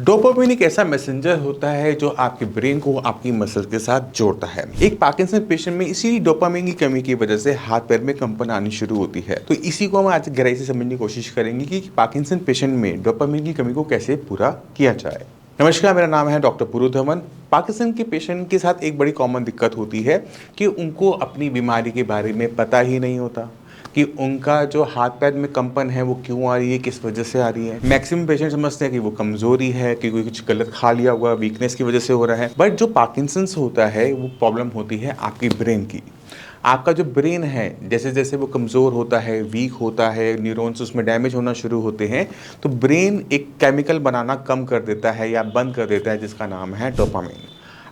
Dopamine एक ऐसा messenger होता है जो आपके ब्रेन को आपकी मसल के साथ जोड़ता है। एक पार्किंसन पेशेंट में इसी डोपामिन की कमी की वजह से हाथ पैर में कंपन आनी शुरू होती है। तो इसी को हम आज गहराई से समझने की कोशिश करेंगे कि पार्किंसन पेशेंट में डोपामिन की कमी को कैसे पूरा किया जाए। नमस्कार, मेरा नाम है डॉक्टर पुरु धवन। पार्किंसन के पेशेंट के साथ एक बड़ी कॉमन दिक्कत होती है कि उनको अपनी बीमारी के बारे में पता ही नहीं होता कि उनका जो हाथ पैर में कंपन है वो क्यों आ रही है, किस वजह से आ रही है। मैक्सिमम पेशेंट समझते हैं कि वो कमजोरी है, कि कोई कुछ गलत खा लिया हुआ, वीकनेस की वजह से हो रहा है। बट जो पार्किंसंस होता है वो प्रॉब्लम होती है आपकी ब्रेन की। आपका जो ब्रेन है जैसे जैसे वो कमज़ोर होता है, वीक होता है, न्यूरॉन्स उसमें डैमेज होना शुरू होते हैं, तो ब्रेन एक केमिकल बनाना कम कर देता है या बंद कर देता है जिसका नाम है डोपामिन।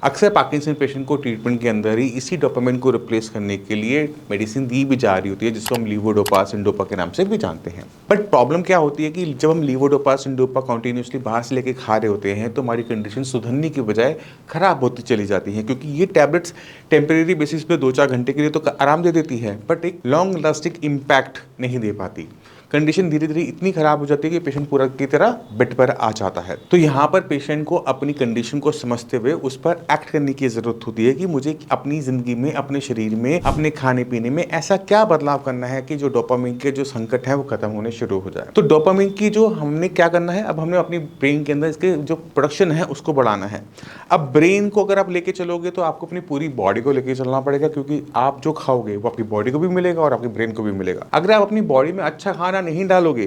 अक्सर पार्किंसन पेशेंट को ट्रीटमेंट के अंदर ही इसी डोपामिन को रिप्लेस करने के लिए मेडिसिन दी भी जा रही होती है, जिसको हम लीवोडोपा सिंडोपा के नाम से भी जानते हैं। बट प्रॉब्लम क्या होती है कि जब हम लीवोडोपा सिंडोपा कंटिन्यूसली बाहर से लेके खा रहे होते हैं तो हमारी कंडीशन सुधरने की बजाय खराब होती चली जाती है, क्योंकि ये टैबलेट्स टेम्परेरी बेसिस पे 2-4 घंटे के लिए तो आराम दे देती है, बट एक लॉन्ग लास्टिंग इम्पैक्ट नहीं दे पाती। कंडीशन धीरे धीरे इतनी खराब हो जाती है कि पेशेंट पूरा की तरह बेड पर आ जाता है। तो यहाँ पर पेशेंट को अपनी कंडीशन को समझते हुए उस पर एक्ट करने की जरूरत होती है कि मुझे अपनी जिंदगी में, अपने शरीर में, अपने खाने पीने में ऐसा क्या बदलाव करना है कि जो डोपामिन के जो संकट है वो खत्म होने शुरू हो जाए। तो डोपामिन की जो हमने क्या करना है, अब हमने अपनी ब्रेन के अंदर इसके जो प्रोडक्शन है उसको बढ़ाना है। अब ब्रेन को अगर आप लेके चलोगे तो आपको अपनी पूरी बॉडी को लेके चलना पड़ेगा, क्योंकि आप जो खाओगे वो आपकी बॉडी को भी मिलेगा और आपकी ब्रेन को भी मिलेगा। अगर आप अपनी बॉडी में अच्छा खाना नहीं डालोगे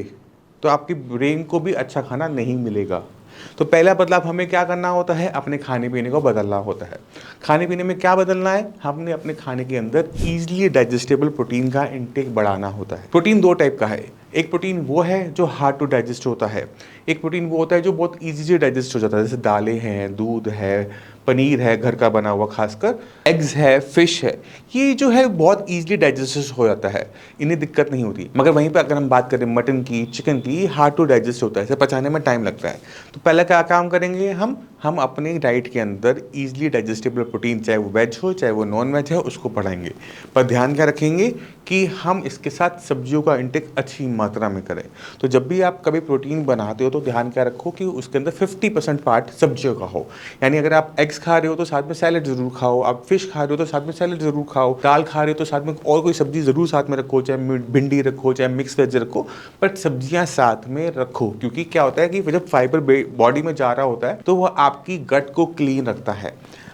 तो आपकी ब्रेन को भी अच्छा खाना नहीं मिलेगा। तो पहला बदलाव हमें क्या करना होता है, अपने खाने पीने को बदलना होता है। खाने पीने में क्या बदलना है, हमने अपने खाने के अंदर ईजिली डाइजेस्टेबल प्रोटीन का इंटेक बढ़ाना होता है। प्रोटीन दो टाइप का है। एक प्रोटीन वो है जो हार्ड टू डाइजेस्ट होता है, एक प्रोटीन वो होता है जो बहुत ईजी डाइजेस्ट हो जाता है, जैसे दालें हैं, दूध है, पनीर है घर का बना हुआ, खासकर एग्स है, फिश है। ये जो है बहुत ईजिली डाइजेस्ट हो जाता है, इन्हें दिक्कत नहीं होती। मगर वहीं पर अगर हम बात करें मटन की, चिकन की, हार्ड टू डाइजेस्ट होता है, इसे पचाने में टाइम लगता है। तो पहले क्या काम करेंगे, हम अपने डाइट के अंदर ईजिली डाइजेस्टेबल प्रोटीन, चाहे वो वेज हो चाहे वो नॉन वेज है, उसको बढ़ाएंगे। पर ध्यान क्या रखेंगे कि हम इसके साथ सब्जियों का इंटेक अच्छी मात्रा में करें। तो जब भी आप कभी प्रोटीन बनाते हो तो ध्यान क्या रखो कि उसके अंदर 50% पार्ट सब्जियों का हो। यानी अगर आप एग्स खा रहे हो तो साथ में सैलड जरूर खाओ, आप फिश खा रहे हो तो साथ में सैलड जरूर खाओ, दाल खा रहे हो तो साथ में और कोई सब्जी जरूर साथ में रखो, चाहे भिंडी रखो चाहे मिक्स वेज रखो, बट सब्जियां साथ में रखो। क्योंकि क्या होता है कि जब फाइबर बॉडी में जा रहा होता है तो वह आपकी गट को क्लीन रखता है।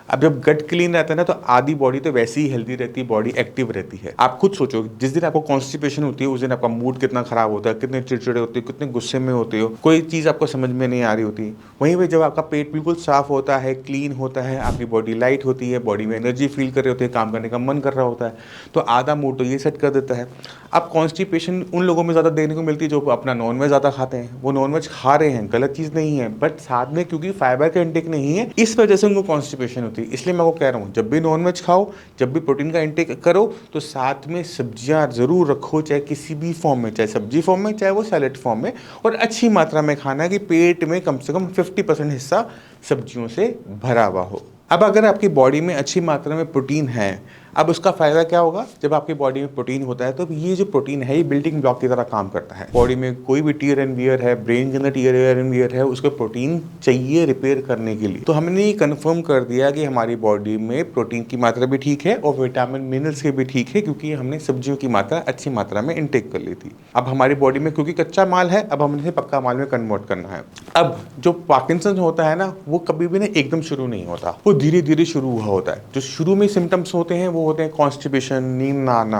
अब जब गट क्लीन रहता है ना तो आधी बॉडी तो वैसे ही हेल्दी रहती है, बॉडी एक्टिव रहती है। आप खुद सोचो, जिस दिन आपको कॉन्स्टिपेशन होती है उस दिन आपका मूड कितना खराब होता है, कितने चिड़चिड़े होते हो, कितने गुस्से में होते हो, कोई चीज़ आपको समझ में नहीं आ रही होती। वहीं पे जब आपका पेट बिल्कुल साफ होता है, क्लीन होता है, आपकी बॉडी लाइट होती है, बॉडी में एनर्जी फील कर रहे होते हैं, काम करने का मन कर रहा होता है, तो आधा मूड तो ये सेट कर देता है। अब कॉन्स्टिपेशन उन लोगों में ज़्यादा देखने को मिलती है जो अपना नॉन वेज ज़्यादा खाते हैं। वो नॉन वेज खा रहे हैं, गलत चीज़ नहीं है, बट साथ में क्योंकि फाइबर का इंटेक नहीं है इस वजह से उनको कॉन्स्टिपेशन होती है। इसलिए मैं वो कह रहा हूँ, जब भी नॉनवेज खाओ, जब भी प्रोटीन का इंटेक करो तो साथ में सब्जियां जरूर रखो, चाहे किसी भी फॉर्म में, चाहे सब्जी फॉर्म में चाहे वो सैलेड फॉर्म में, और अच्छी मात्रा में खाना है कि पेट में कम से कम 50% हिस्सा सब्जियों से भरा हुआ हो। अब अगर आपकी बॉडी में अच्छी मात्रा में प्रोटीन है, अब उसका फ़ायदा क्या होगा, जब आपकी बॉडी में प्रोटीन होता है तो ये जो प्रोटीन है ये बिल्डिंग ब्लॉक की तरह काम करता है। बॉडी में कोई भी टीयर एंड वियर है, ब्रेन के अंदर टीयर एंड वियर है, उसको प्रोटीन चाहिए रिपेयर करने के लिए। तो हमने ये कन्फर्म कर दिया कि हमारी बॉडी में प्रोटीन की मात्रा भी ठीक है और विटामिन मिनरल्स के भी ठीक है, क्योंकि हमने सब्जियों की मात्रा अच्छी मात्रा में इंटेक कर ली थी। अब हमारी बॉडी में क्योंकि कच्चा माल है, अब हमने इसे पक्का माल में कन्वर्ट करना है। अब जो पार्किंसन होता है ना, वो कभी भी ना एकदम शुरू नहीं होता, वो धीरे धीरे शुरू हुआ होता है। जो शुरू में सिम्टम्स होते हैं वो होते हैं कॉन्स्टिपेशन, नींद ना आना।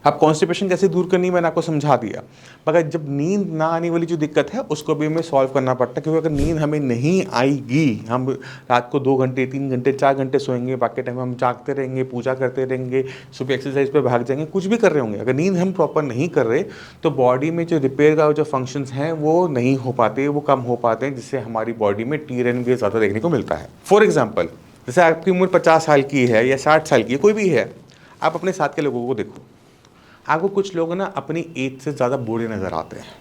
अब कॉन्स्टिपेशन कैसे दूर करनी मैंने आपको समझा दिया, मगर जब नींद ना आने वाली जो दिक्कत है उसको भी हमें सॉल्व करना पड़ता है। क्योंकि अगर नींद हमें नहीं आएगी, हम रात को 2 घंटे 3 घंटे 4 घंटे सोएंगे, बाकी टाइम हम जागते रहेंगे, पूजा करते रहेंगे, सुबह एक्सरसाइज पे भाग जाएंगे, कुछ भी कर रहे होंगे, अगर नींद हम प्रॉपर नहीं कर रहे तो बॉडी में जो रिपेयर का जो फंक्शंस हैं वो नहीं हो पाते, वो कम हो पाते हैं, जिससे हमारी बॉडी में टीयर एंड वियर ज़्यादा देखने को मिलता है। फॉर एग्जाम्पल, जैसे आपकी उम्र 50 साल की है या 60 साल की है, कोई भी है, आप अपने साथ के लोगों को देखो, आपको कुछ लोग ना अपनी एज से ज़्यादा बूढ़े नज़र आते हैं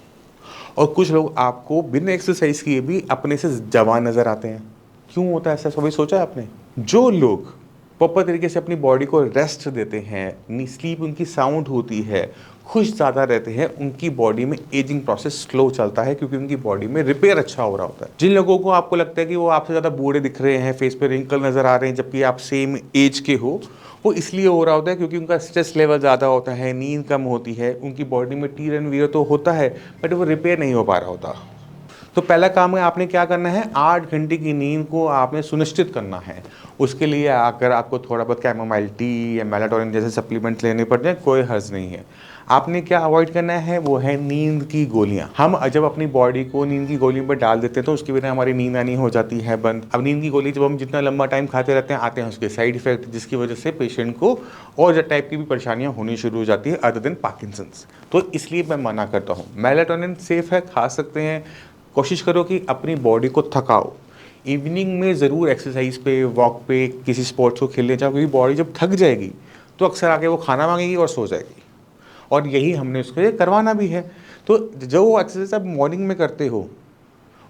और कुछ लोग आपको बिना एक्सरसाइज किए भी अपने से जवान नज़र आते हैं। क्यों होता है ऐसा, कभी सोचा है आपने? जो लोग प्रॉपर तरीके से अपनी बॉडी को रेस्ट देते हैं, स्लीप उनकी साउंड होती है, खुश ज़्यादा रहते हैं, उनकी बॉडी में एजिंग प्रोसेस स्लो चलता है क्योंकि उनकी बॉडी में रिपेयर अच्छा हो रहा होता है। जिन लोगों को आपको लगता है कि वो आपसे ज़्यादा बूढ़े दिख रहे हैं, फेस पे रिंकल नज़र आ रहे हैं जबकि आप सेम एज के हो, वो इसलिए हो रहा होता है क्योंकि उनका स्ट्रेस लेवल ज़्यादा होता है, नींद कम होती है, उनकी बॉडी में टीर एंड वीर तो होता है बट वो रिपेयर नहीं हो पा रहा होता। तो पहला काम है आपने क्या करना है, 8 घंटे की नींद को आपने सुनिश्चित करना है। उसके लिए अगर आपको थोड़ा बहुत कैमोमाइल टी या मेलाटोनिन जैसे सप्लीमेंट्स लेने पड़ जाए कोई हर्ज नहीं है। आपने क्या अवॉइड करना है, वो है नींद की गोलियां। हम जब अपनी बॉडी को नींद की गोलियों पर डाल देते हैं तो उसकी वजह हमारी नींद आनी हो जाती है बंद। अब नींद की गोली जब हम जितना लंबा टाइम खाते रहते हैं आते हैं उसके साइड इफेक्ट, जिसकी वजह से पेशेंट को और जो टाइप की भी परेशानियां होनी शुरू हो जाती है अदर देन पार्किंसंस। तो इसलिए मैं मना करता हूँ। मेलाटोनिन सेफ है, खा सकते हैं। कोशिश करो कि अपनी बॉडी को थकाओ। इवनिंग में ज़रूर एक्सरसाइज पे, वॉक पे, किसी स्पोर्ट्स को खेलने जाओ क्योंकि बॉडी जब थक जाएगी तो अक्सर आके वो खाना मांगेगी और सो जाएगी, और यही हमने उसको ये करवाना भी है। तो जो एक्सरसाइज आप मॉर्निंग में करते हो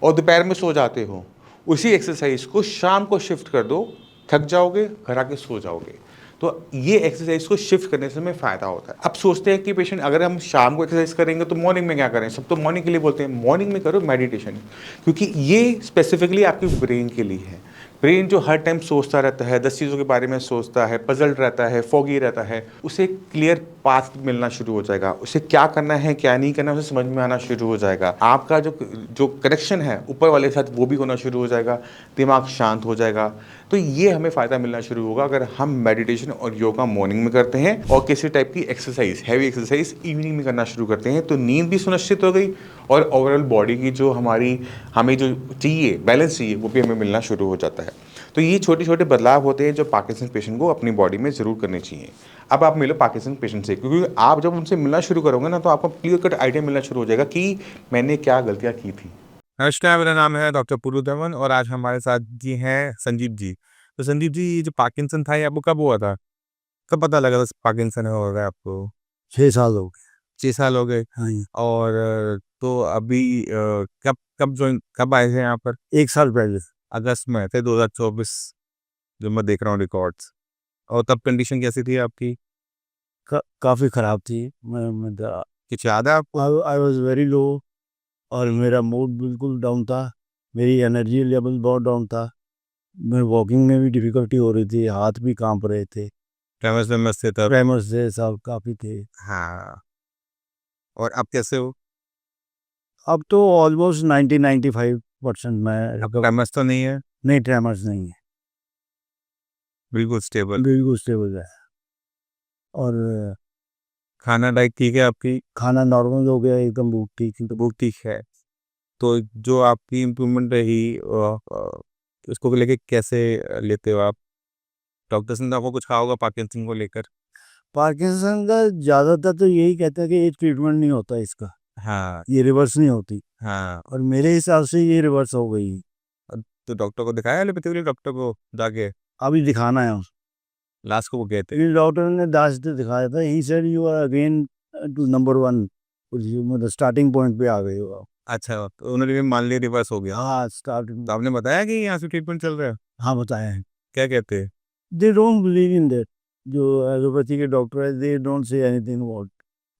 और दोपहर में सो जाते हो, उसी एक्सरसाइज को शाम को शिफ्ट कर दो, थक जाओगे, घर आके सो जाओगे। तो ये एक्सरसाइज को शिफ्ट करने से हमें फ़ायदा होता है। अब सोचते हैं कि पेशेंट अगर हम शाम को एक्सरसाइज करेंगे तो मॉर्निंग में क्या करें, सब तो मॉर्निंग के लिए बोलते हैं। मॉर्निंग में करो मेडिटेशन, क्योंकि ये स्पेसिफिकली आपकी ब्रेन के लिए है। ब्रेन जो हर टाइम सोचता रहता है, 10 चीज़ों के बारे में सोचता है, पजल्ड रहता है, फॉगी रहता है, उसे क्लियर पाथ मिलना शुरू हो जाएगा। उसे क्या करना है क्या नहीं करना उसे समझ में आना शुरू हो जाएगा। आपका जो जो कनेक्शन है ऊपर वाले के साथ वो भी होना शुरू हो जाएगा, दिमाग शांत हो जाएगा। तो ये हमें फ़ायदा मिलना शुरू होगा अगर हम मेडिटेशन और योगा मॉर्निंग में करते हैं और किसी टाइप की एक्सरसाइज, हैवी एक्सरसाइज इवनिंग में करना शुरू करते हैं। तो नींद भी सुनिश्चित हो गई और ओवरऑल बॉडी की जो हमें जो चाहिए, बैलेंस चाहिए, वो भी हमें मिलना शुरू हो जाता है। तो ये छोटे छोटे बदलाव होते हैं जो पार्किंसन पेशेंट को अपनी बॉडी में ज़रूर करने चाहिए। अब आप मिलो पार्किंसन पेशेंट से, क्योंकि आप जब उनसे मिलना शुरू करोगे ना तो आपको क्लियर कट आइडिया मिलना शुरू हो जाएगा कि मैंने क्या गलतियाँ की थी। नमस्कार, मेरा नाम है डॉक्टर पुरु दमन और आज हमारे साथ जी हैं संजीव जी। तो संजीव जी, ये जो पार्किंसन था ये आपको कब हुआ था? कब पता लगा था पार्किंसन हो रहा है आपको? 6 साल हो गए। 6 साल हो गए। हाँ जी, और तो अभी कब आए थे यहाँ पर? 1 साल पहले। अगस्त में थे 2024, जो मैं देख रहा हूँ रिकॉर्ड्स। और तब कंडीशन कैसी थी आपकी? काफ़ी ख़राब थी। मैं द कुछ याद है आपको? आई वाज़ वेरी लो और मेरा मूड बिल्कुल डाउन था। मेरी एनर्जी लेवल बहुत डाउन था। मैं वॉकिंग में भी डिफ़िकल्टी हो रही थी, हाथ भी काँप रहे थे। ट्रेमर्स वेमर्स थे तब? ट्रेमर्स थे सब काफ़ी थे। हाँ। और अब कैसे हो? अब तो ऑलमोस्ट 90-95% मैं अब ट्रेमर्स तो नहीं है? नहीं, ट्रेमर्स नहीं है, बिल्कुल स्टेबल। बिल्कुल स्टेबल है। और खाना डाइट ठीक है आपकी? खाना नॉर्मल हो गया, एकदम भूख ठीक थी। वो ठीक है। तो जो आपकी इम्प्रूवमेंट रही उसको लेके कैसे लेते हो आप? डॉक्टर्स ने तो आपको कुछ कहा होगा पार्किंसन को लेकर? पार्किंसन का ज़्यादातर तो यही कहते हैं कि ये ट्रीटमेंट नहीं होता इसका, हाँ, ये रिवर्स नहीं होती। हाँ। और मेरे हिसाब से ये रिवर्स हो गई। तो डॉक्टर को दिखाया एलोपैथी वाले डॉक्टर को जाके? अभी दिखाना है उसको। लास्ट को वो गए थे? फिर डॉक्टर ने दांत से दिखाया था, he said you are again to number 1, मतलब स्टार्टिंग पॉइंट पे आ गए हो आप। अच्छा, तो उन्होंने भी मान लिया रिवर्स हो गया। हाँ, स्टार्टिंग। तो आपने बताया कि यहाँ से ट्रीटमेंट चल रहा है? हाँ, बताया है। क्या कहते हैं? They don't believe in that. जो एलोपैथी के डॉक्टर है, they don't say anything about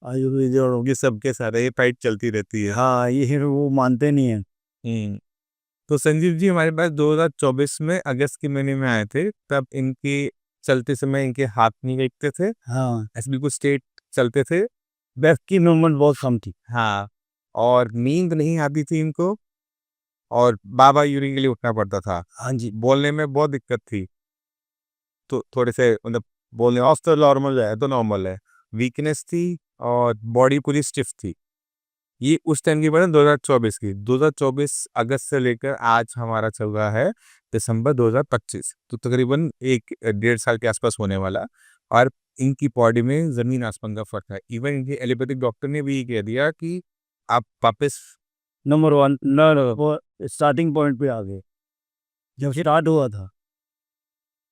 Ayurveda और ये सबके साथ है, ये फाइट चलती रहती है। हाँ, ये वो मानते नहीं है। तो संजीव जी, हमारे पास 2024 में अगस्त के महीने में आए थे। तब इनके चलते समय इनके हाथ नहीं देखते थे, हाँ, ऐसे बिल्कुल स्ट्रेट चलते थे। बैक की मूवमेंट बहुत कम थी। हाँ। और नींद नहीं आती थी इनको, और बार-बार यूरिन के लिए उठना पड़ता था। हाँ जी। बोलने में बहुत दिक्कत थी। तो थोड़े से मतलब बोलने ऑफ तो नॉर्मल है, तो नॉर्मल है। वीकनेस थी और बॉडी पूरी स्टिफ थी। ये उस टाइम की बात है 2024 की। 2024 अगस्त से लेकर आज हमारा चल रहा है दिसंबर 2025। तो तकरीबन 1 डेढ़ साल के आसपास होने वाला। और इनकी बॉडी में ज़मीन आसमान का फ़र्क है। इवन इनके एलोपैथिक डॉक्टर ने भी ये कह दिया कि आप वापस नंबर 1 न वो स्टार्टिंग पॉइंट पे आ गए, जब स्टार्ट हुआ था।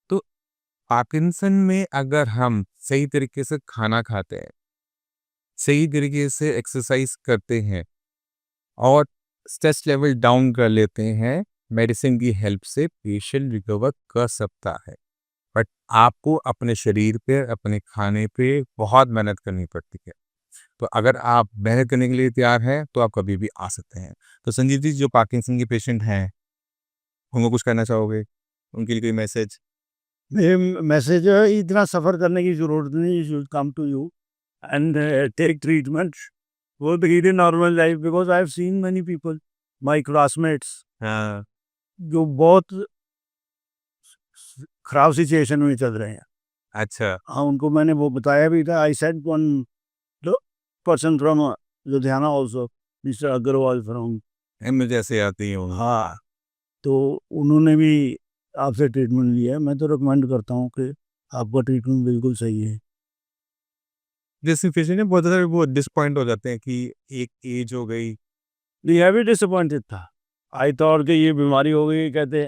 तो पार्किंसन में अगर हम सही तरीके से खाना खाते हैं, सही तरीके से एक्सरसाइज करते हैं और स्ट्रेस लेवल डाउन कर लेते हैं, मेडिसिन की हेल्प से पेशेंट रिकवर कर सकता है। बट आपको अपने शरीर पे, अपने खाने पे बहुत मेहनत करनी पड़ती है। तो अगर आप मेहनत करने के लिए तैयार हैं, तो आप कभी भी आ सकते हैं। तो संजीव जी, जो पार्किंसन के पेशेंट हैं, उनको कुछ कहना चाहोगे? उनके लिए कोई मैसेज? मैसेज इतना सफ़र करने की ज़रूरत नहीं, you should come to you and take treatment वो lead a normal life because I have seen many people my classmates हाँ, जो बहुत खराब सिचुएशन में चल रहे हैं। अच्छा, हाँ, उनको मैंने वो बताया भी था। I said one person from Ludhiana also, mister Agrawal from. मुझे ऐसे आती है उन्हें। हाँ, तो उन्होंने भी आपसे ट्रीटमेंट लिया है। मैं तो रिकमेंड करता हूँ कि आपका ट्रीटमेंट बिल्कुल सही है। जैसे पेशेंट है, बहुत ज़्यादा वो डिसअपॉइंट हो जाते हैं कि एक एज हो गई। मैं भी डिसअपॉइंटेड था। आई थॉट कि ये बीमारी हो गई, कहते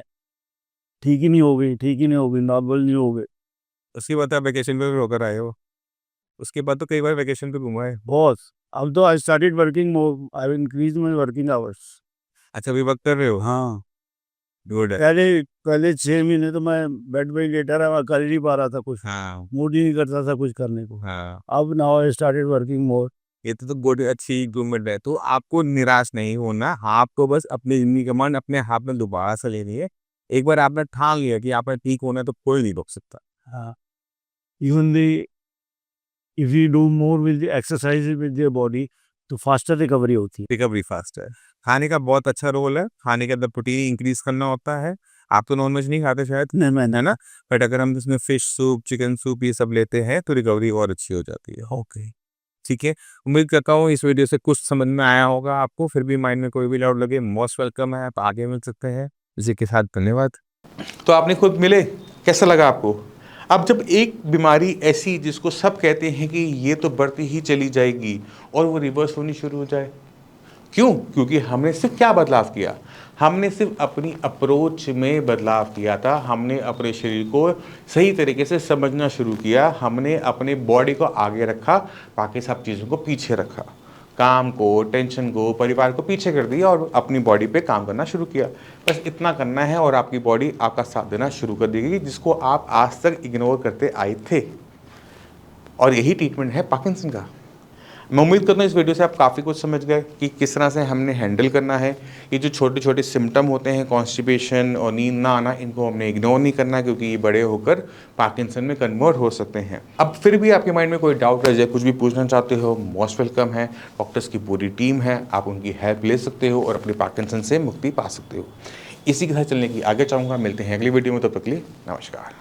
ठीक ही नहीं हो गई, ठीक ही नहीं हो गई, नॉर्मल नहीं हो गई। उसके बाद आप वैकेशन पे भी होकर आए हो। उसके बाद तो कई बार वैकेशन पे घूमा है। बहुत। अब तो I started working more, I have increased my working hours. अच्छा, अभी वर्क कर रहे हो? हाँ, गुड है। पहले पहले 6 महीने तो मैं बेड पे ही लेटा रहा, मैं कर ही नहीं पा रहा था कुछ। हाँ, मूड ही नहीं करता था कुछ करने को। हाँ। अब now I started working more. ये तो गुड, अच्छी इम्प्रूवमेंट है। तो आपको निराश नहीं होना, आपको बस अपनी ज़िंदगी का मान अपने हाथ में दोबारा से लेनी है। एक बार आपने ठान लिया कि आपने ठीक होना है, तो कोई नहीं रोक सकता। हाँ, even the if you do more with exercise with your body तो फास्टर रिकवरी होती है। रिकवरी फास्ट है। खाने का बहुत अच्छा रोल है, खाने के अंदर प्रोटीन इंक्रीज़ करना होता है। आप तो नॉन-वेज नहीं खाते शायद, नहीं, मैं है ना? बट अगर हम इसमें फिश सूप, चिकन सूप ये सब लेते हैं, तो रिकवरी और अच्छी हो जाती है। ओके। ठीक है, उम्मीद करता हूँ इस वीडियो से कुछ समझ में आया होगा आपको। फिर भी माइंड में कोई भी डाउट लगे, मोस्ट वेलकम है, आप आगे मिल सकते हैं। इसी के साथ धन्यवाद। तो आपने खुद मिले, कैसा लगा आपको? अब जब एक बीमारी ऐसी जिसको सब कहते हैं कि ये तो बढ़ती ही चली जाएगी और वो रिवर्स होनी शुरू हो जाए, क्यों? क्योंकि हमने सिर्फ क्या बदलाव किया? हमने सिर्फ अपनी अप्रोच में बदलाव किया था। हमने अपने शरीर को सही तरीके से समझना शुरू किया। हमने अपने बॉडी को आगे रखा, बाकी सब चीज़ों को पीछे रखा। काम को, टेंशन को, परिवार को पीछे कर दिया और अपनी बॉडी पे काम करना शुरू किया। बस इतना करना है और आपकी बॉडी आपका साथ देना शुरू कर देगी, जिसको आप आज तक इग्नोर करते आए थे। और यही ट्रीटमेंट है पार्किंसन का। मैं उम्मीद करता हूँ इस वीडियो से आप काफ़ी कुछ समझ गए कि किस तरह से हमने हैंडल करना है। ये जो छोटे छोटे सिम्टम होते हैं, कॉन्स्टिपेशन और नींद ना आना, इनको हमने इग्नोर नहीं करना, क्योंकि ये बड़े होकर पार्किंसन में कन्वर्ट हो सकते हैं। अब फिर भी आपके माइंड में कोई डाउट रह जाए, कुछ भी पूछना चाहते हो, मोस्ट वेलकम है। डॉक्टर्स की पूरी टीम है, आप उनकी हेल्प ले सकते हो और अपने पार्किंसन से मुक्ति पा सकते हो। इसी के साथ चलने की आगे चाहूँगा। मिलते हैं अगली वीडियो में, तब तक के लिए नमस्कार।